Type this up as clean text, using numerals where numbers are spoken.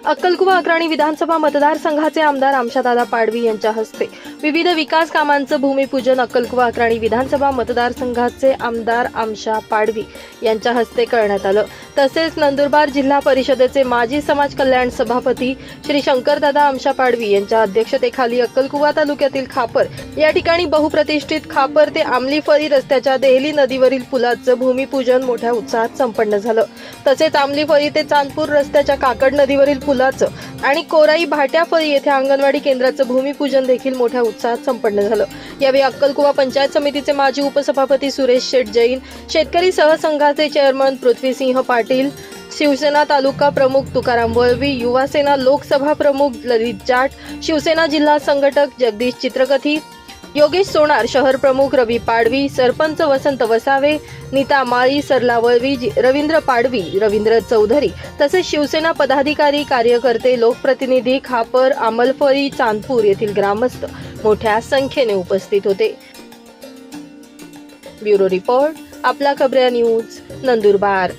अक्कलकुवा अक्राणी विधानसभा मतदारसंघाचे आमदार आमशादादा पाडवी यांच्या हस्ते विविध विकास कामांचं भूमिपूजन अक्कलकुवा अक्राणी विधानसभा मतदारसंघाचे आमदार आमशा पाडवी यांच्या हस्ते करण्यात आलं। तसेच नंदुरबार जिल्हा परिषदेचे माजी समाज कल्याण सभापती श्री शंकरदादा आमशा पाडवी यांच्या अध्यक्षतेखाली अक्कलकुवा तालुक्यातील खापर या ठिकाणी बहुप्रतिष्ठित खापर ते आमलीफळी रस्त्याच्या देहली नदीवरील पुलाचं भूमिपूजन मोठ्या उत्साहात संपन्न झालं। तसेच आमलीफळी ते चांदपूर रस्त्याच्या काकड नदीवरील पुलाचं आणि कोराई भाट्याफळी येथे अंगणवाडी केंद्राचं भूमिपूजन देखील मोठ्या उत्साहात संपन्न झालं। यावेळी अक्कलकुवा पंचायत समितीचे माजी उपसभापती सुरेश शेठ जैन, शेतकरी सहसंघाचे चेअरमन पृथ्वीसिंह पाटील, शिवसेना तालुका प्रमुख तुकाराम वळवी, युवासेना लोकसभा प्रमुख ललित जाट, शिवसेना जिल्हा संघटक जगदीश चित्रकथी, योगेश सोनार, शहर प्रमुख रवी पाडवी, सरपंच वसंत वसावे, नीता माळी, सरला वळवी, रवींद्र पाडवी, रवींद्र चौधरी तसेच शिवसेना पदाधिकारी, कार्यकर्ते, लोकप्रतिनिधी, खापर, आमलफळी, चांदपूर येथील ग्रामस्थ मोठ्या संख्येने उपस्थित होते। ब्युरो रिपोर्ट, आपला खबऱ्या न्यूज, नंदुरबार।